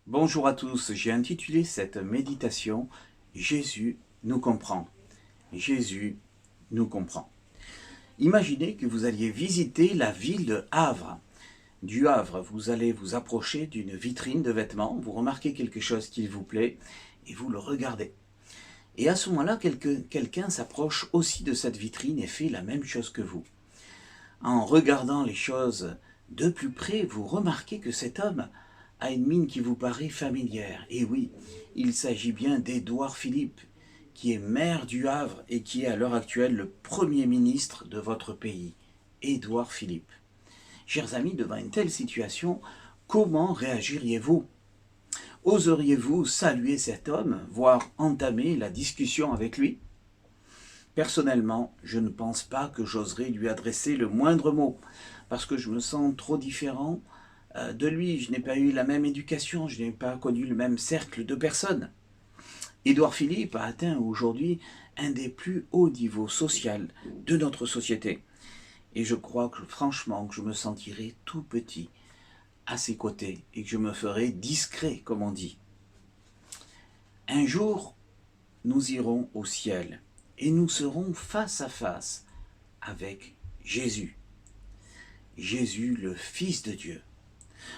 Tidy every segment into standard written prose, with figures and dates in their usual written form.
Bonjour à tous, j'ai intitulé cette méditation « Jésus nous comprend ». Jésus nous comprend. Imaginez que vous alliez visiter la ville de Havre. Du Havre, vous allez vous approcher d'une vitrine de vêtements, vous remarquez quelque chose qui vous plaît et vous le regardez. Et à ce moment-là, quelqu'un s'approche aussi de cette vitrine et fait la même chose que vous. En regardant les choses de plus près, vous remarquez que cet homme a une mine qui vous paraît familière. Et oui, il s'agit bien d'Édouard Philippe, qui est maire du Havre et qui est à l'heure actuelle le Premier ministre de votre pays. Édouard Philippe. Chers amis, devant une telle situation, comment réagiriez-vous? Oseriez-vous saluer cet homme, voire entamer la discussion avec lui? Personnellement, je ne pense pas que j'oserais lui adresser le moindre mot, parce que je me sens trop différent de lui. Je n'ai pas eu la même éducation, je n'ai pas connu le même cercle de personnes. Édouard Philippe a atteint aujourd'hui un des plus hauts niveaux sociaux de notre société. Et je crois que franchement que je me sentirai tout petit à ses côtés et que je me ferai discret, comme on dit. Un jour, nous irons au ciel et nous serons face à face avec Jésus. Jésus, le Fils de Dieu.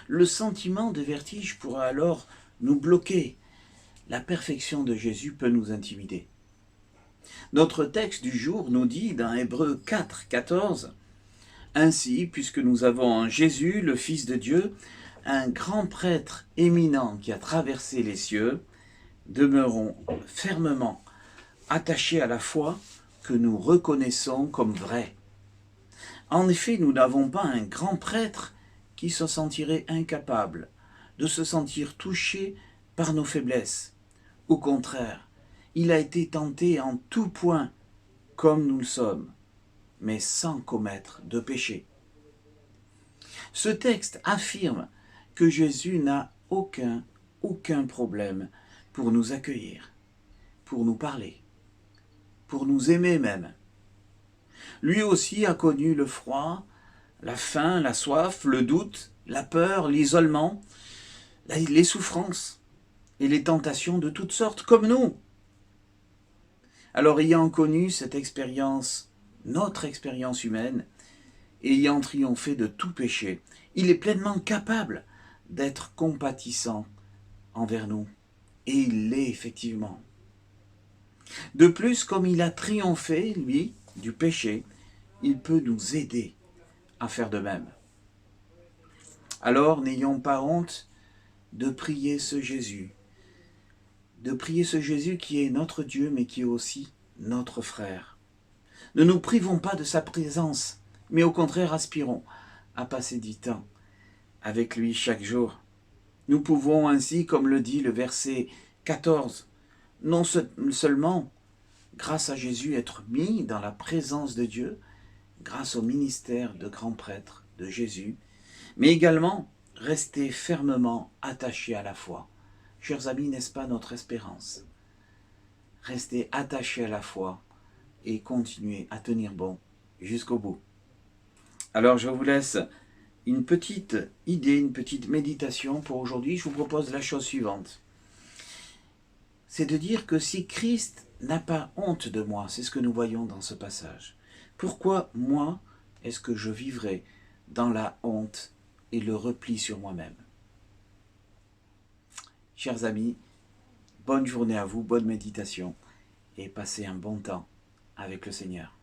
Le sentiment de vertige pourra alors nous bloquer. La perfection de Jésus peut nous intimider. Notre texte du jour nous dit dans Hébreux 4, 14, « Ainsi, puisque nous avons en Jésus, le Fils de Dieu, un grand prêtre éminent qui a traversé les cieux, demeurons fermement attachés à la foi que nous reconnaissons comme vraie. » En effet, nous n'avons pas un grand prêtre qui se sentirait incapable de se sentir touché par nos faiblesses. Au contraire, il a été tenté en tout point comme nous le sommes, mais sans commettre de péché. Ce texte affirme que Jésus n'a aucun problème pour nous accueillir, pour nous parler, pour nous aimer même. Lui aussi a connu le froid, la faim, la soif, le doute, la peur, l'isolement, les souffrances et les tentations de toutes sortes, comme nous. Alors, ayant connu cette expérience, notre expérience humaine, ayant triomphé de tout péché, il est pleinement capable d'être compatissant envers nous. Et il l'est effectivement. De plus, comme il a triomphé, lui, du péché, il peut nous aider à faire de même. Alors, n'ayons pas honte de prier ce Jésus, qui est notre Dieu, mais qui est aussi notre frère. Ne nous privons pas de sa présence, mais au contraire aspirons à passer du temps avec lui chaque jour. Nous pouvons ainsi, comme le dit le verset 14, non seulement, grâce à Jésus, être mis dans la présence de Dieu, grâce au ministère de grand prêtre de Jésus, mais également rester fermement attachés à la foi. Chers amis, n'est-ce pas notre espérance? Rester attachés à la foi et continuer à tenir bon jusqu'au bout. Alors je vous laisse une petite idée, une petite méditation pour aujourd'hui. Je vous propose la chose suivante. C'est de dire que si Christ n'a pas honte de moi, c'est ce que nous voyons dans ce passage, pourquoi moi est-ce que je vivrai dans la honte et le repli sur moi-même? Chers amis, bonne journée à vous, bonne méditation et passez un bon temps avec le Seigneur.